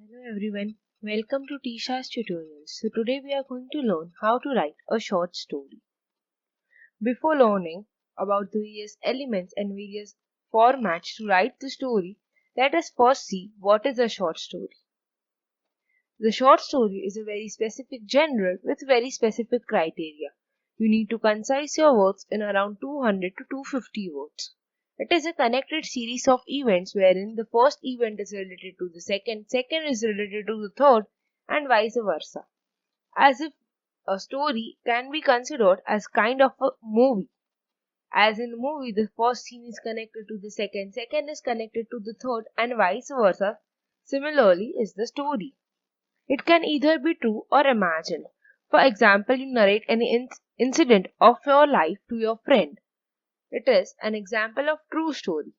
Hello everyone, welcome to Tisha's tutorials. So today we are going to learn how to write a short story. Before learning about the various elements and various formats to write the story, let us first see what is a short story. The short story is a very specific genre with very specific criteria. You need to concise your words in around 200 to 250 words. It is a connected series of events wherein the first event is related to the second, second is related to the third, and vice versa. As if a story can be considered as kind of a movie. As in a movie, the first scene is connected to the second, second is connected to the third, and vice versa. Similarly is the story. It can either be true or imagined. For example, you narrate any incident of your life to your friend. It is an example of true story.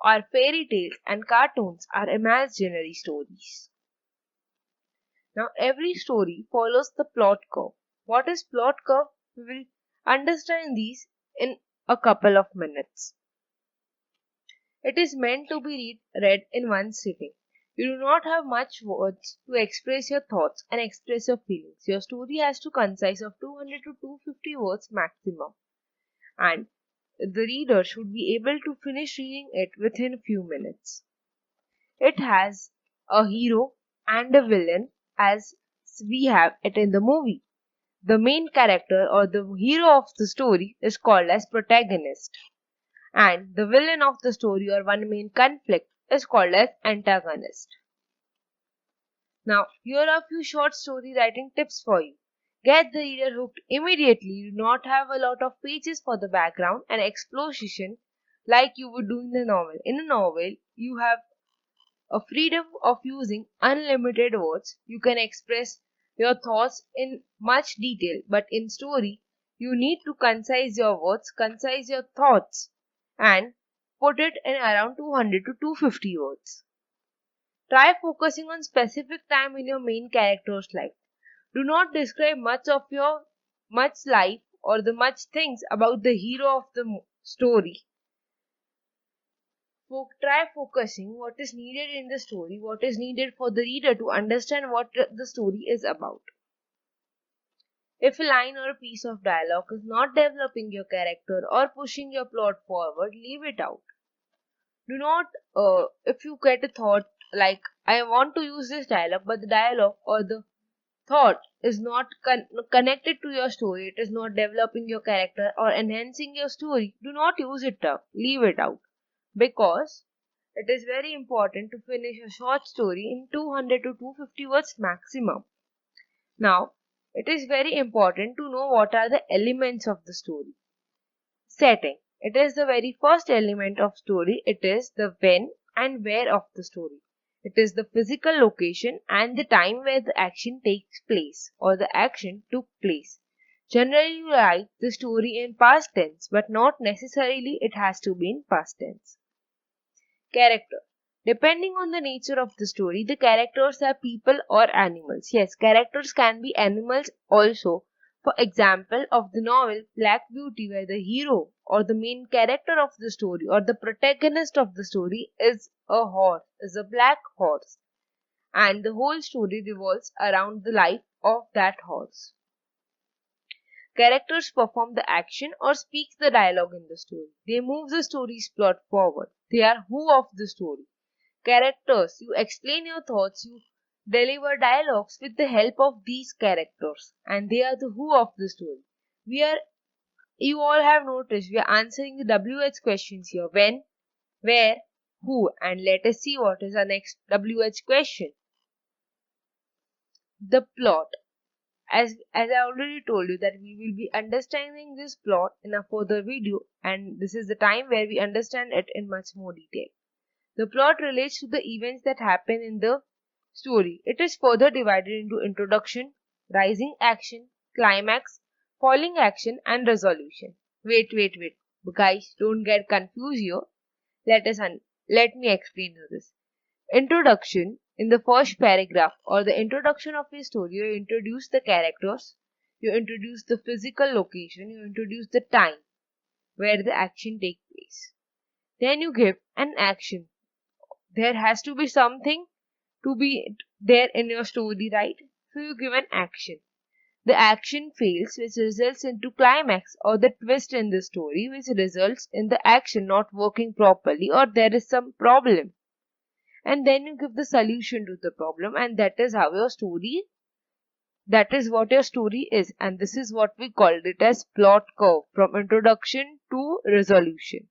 Or fairy tales and cartoons are imaginary stories. Now every story follows the plot curve. What is plot curve? We will understand these in a couple of minutes. It is meant to be read in one sitting. You do not have much words to express your thoughts and express your feelings. Your story has to concise of 200 to 250 words maximum. And the reader should be able to finish reading it within a few minutes. It has a hero and a villain as we have it in the movie. The main character or the hero of the story is called as protagonist, and the villain of the story or one main conflict is called as antagonist. Now, here are a few short story writing tips for you. Get the reader hooked immediately. You do not have a lot of pages for the background and exposition like you would do in the novel. In a novel, you have a freedom of using unlimited words. You can express your thoughts in much detail, but in story, you need to concise your words, concise your thoughts, and put it in around 200 to 250 words. Try focusing on specific time in your main character's life. Do not describe much life or the much things about the hero of the story. Try focusing what is needed in the story, what is needed for the reader to understand what the story is about. If a line or a piece of dialogue is not developing your character or pushing your plot forward, leave it out. Do not, if you get a thought like, I want to use this dialogue, but the dialogue or the thought is not connected to your story, it is not developing your character or enhancing your story, do not use it up, leave it out. Because it is very important to finish a short story in 200 to 250 words maximum. Now, it is very important to know what are the elements of the story. Setting. It is the very first element of story. It is the when and where of the story. It is the physical location and the time where the action takes place or the action took place. Generally, you write the story in past tense, but not necessarily it has to be in past tense. Character. Depending on the nature of the story, the characters are people or animals. Yes, characters can be animals also. For example, of the novel Black Beauty, where the hero or the main character of the story or the protagonist of the story is a horse, is a black horse, and the whole story revolves around the life of that horse. Characters perform the action or speak the dialogue in the story. They move the story's plot forward. They are who of the story. Characters, you explain your thoughts, you deliver dialogues with the help of these characters, and they are the who of the story. You all have noticed, we are answering the WH questions here. When, where, who, and let us see what is our next WH question. The plot. As I already told you that we will be understanding this plot in a further video, and this is the time where we understand it in much more detail. The plot relates to the events that happen in the story. It is further divided into introduction, rising action, climax, falling action, and resolution. Wait. Guys, don't get confused here. Let me explain you this. Introduction. In the first paragraph or the introduction of a story, you introduce the characters, you introduce the physical location, you introduce the time where the action takes place. Then you give an action. There has to be something to be there in your story, right? So you give an action. The action fails, which results into climax, or the twist in the story, which results in the action not working properly, or there is some problem. And then you give the solution to the problem, and that is what your story is. And this is what we called it as plot curve, from introduction to resolution.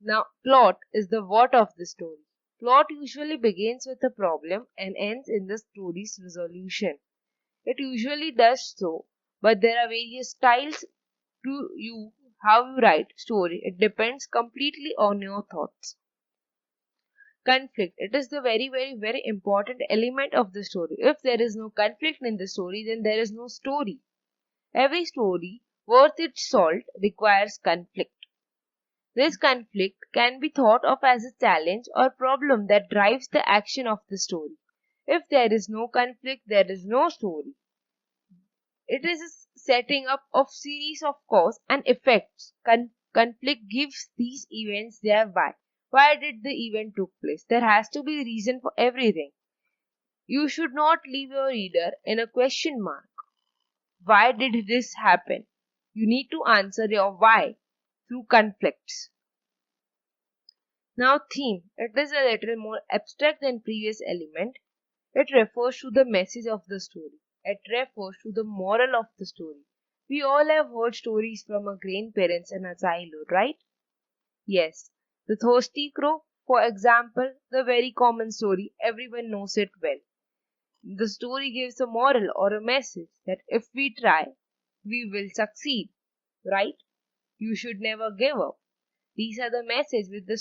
Now, plot is the what of the story. Plot usually begins with a problem and ends in the story's resolution. It usually does so, but there are various styles to you how you write story. It depends completely on your thoughts. Conflict. It is the very important element of the story. If there is no conflict in the story, then there is no story. Every story worth its salt requires conflict. This conflict can be thought of as a challenge or problem that drives the action of the story. If there is no conflict, there is no story. It is a setting up of series of cause and effects. Conflict gives these events their why. Why did the event took place? There has to be a reason for everything. You should not leave your reader in a question mark. Why did this happen? You need to answer your why through conflicts. Now theme. It is a little more abstract than previous element. It refers to the message of the story. It refers to the moral of the story. We all have heard stories from our grandparents in our childhood, right? Yes. The Thirsty Crow, for example, the very common story, everyone knows it well. The story gives a moral or a message that if we try, we will succeed, right? You should never give up. These are the message which the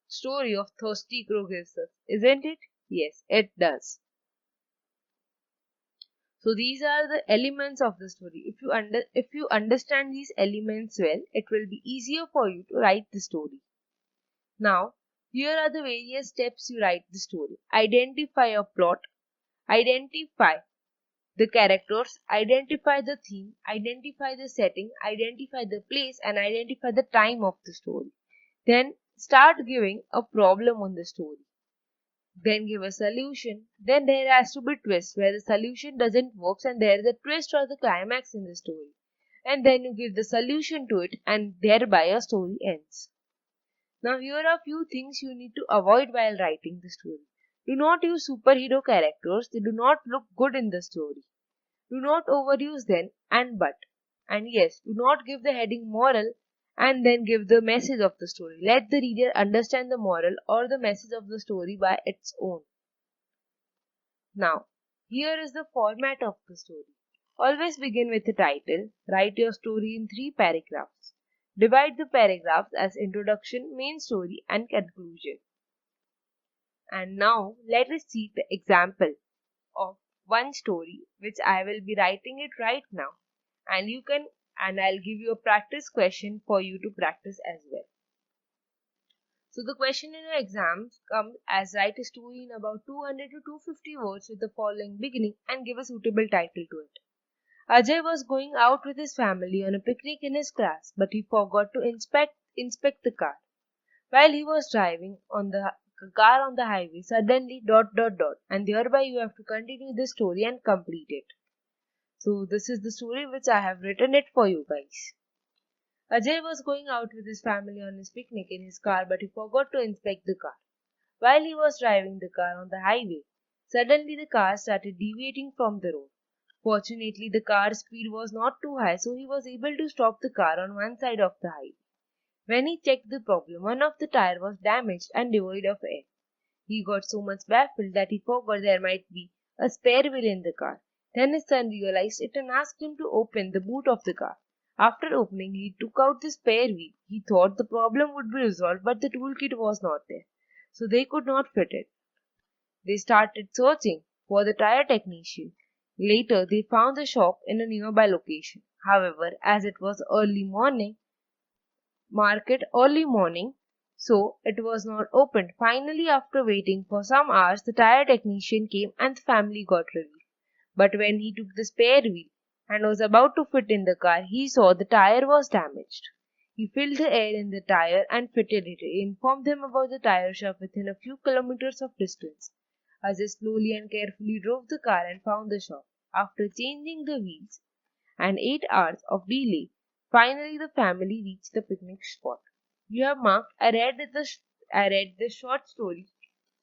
story of Thirsty Crow gives us, isn't it? Yes, it does. So these are the elements of the story. If you understand these elements well, it will be easier for you to write the story. Now, here are the various steps you write the story. Identify your plot, identify the characters, identify the theme, identify the setting, identify the place, and identify the time of the story. Then start giving a problem on the story. Then give a solution. Then there has to be twist where the solution doesn't work and there is a twist or the climax in the story. And then you give the solution to it and thereby your story ends. Now here are a few things you need to avoid while writing the story. Do not use superhero characters. They do not look good in the story. Do not overuse them and but. And yes, do not give the heading moral and then give the message of the story. Let the reader understand the moral or the message of the story by its own. Now, here is the format of the story. Always begin with the title. Write your story in 3 paragraphs. Divide the paragraphs as introduction, main story, and conclusion. And now, let us see the example of one story which I will be writing it right now. And I'll give you a practice question for you to practice as well. So the question in your exams comes as write a story in about 200 to 250 words with the following beginning and give a suitable title to it. Ajay was going out with his family on a picnic in his class, but he forgot to inspect the car. While he was driving on the car on the highway, suddenly ... and thereby you have to continue the story and complete it. So this is the story which I have written it for you guys. Ajay was going out with his family on his picnic in his car, but he forgot to inspect the car. While he was driving the car on the highway, suddenly the car started deviating from the road. Fortunately, the car's speed was not too high, so he was able to stop the car on one side of the highway. When he checked the problem, one of the tires was damaged and devoid of air. He got so much baffled that he forgot there might be a spare wheel in the car. Then his son realized it and asked him to open the boot of the car. After opening, he took out the spare wheel. He thought the problem would be resolved, but the toolkit was not there, so they could not fit it. They started searching for the tire technician. Later, they found the shop in a nearby location. However, as it was early morning, so it was not opened. Finally, after waiting for some hours, the tire technician came and the family got relief. But when he took the spare wheel and was about to fit in the car, he saw the tire was damaged. He filled the air in the tire and fitted it. He informed them about the tire shop within a few kilometers of distance. Ajay slowly and carefully drove the car and found the shop. After changing the wheels and 8 hours of delay, finally the family reached the picnic spot. You have marked. I read the short story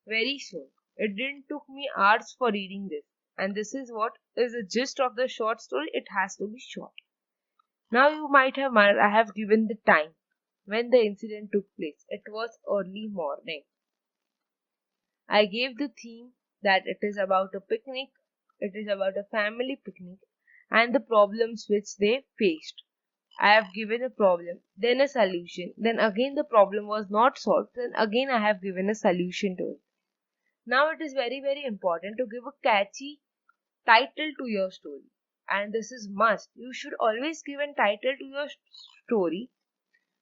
very soon. It didn't took me hours for reading this, and this is what is the gist of the short story. It has to be short. Now you might have marked. I have given the time when the incident took place. It was early morning. I gave the theme that it is about a picnic, it is about a family picnic, and the problems which they faced. I have given a problem, then a solution, then again the problem was not solved, then again I have given a solution to it. Now it is very, very important to give a catchy title to your story. And this is must. You should always give a title to your story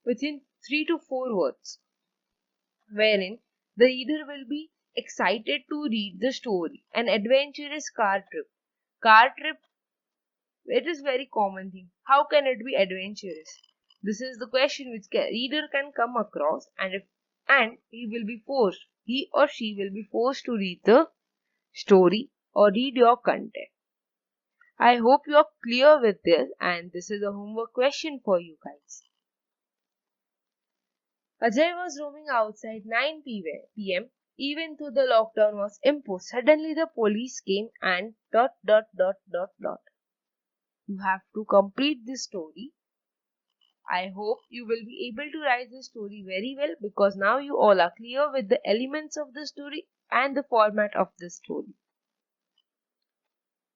within 3 to 4 words, wherein the reader will be excited to read the story. An adventurous car trip. Car trip, it is very common thing. How can it be adventurous? This is the question which reader can come across, and he or she will be forced to read the story or read your content. I hope you are clear with this, and this is a homework question for you guys. Ajay was roaming outside 9 p.m. Even though the lockdown was imposed, suddenly the police came and dot dot dot dot dot. You have to complete this story. I hope you will be able to write the story very well, because now you all are clear with the elements of the story and the format of the story.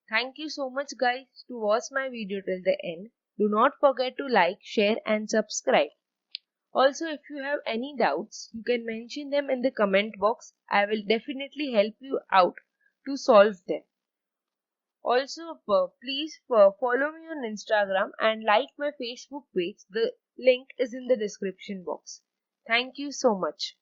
Thank you so much guys to watch my video till the end. Do not forget to like, share and subscribe. Also, if you have any doubts, you can mention them in the comment box. I will definitely help you out to solve them. Also, please follow me on Instagram and like my Facebook page. The link is in the description box. Thank you so much.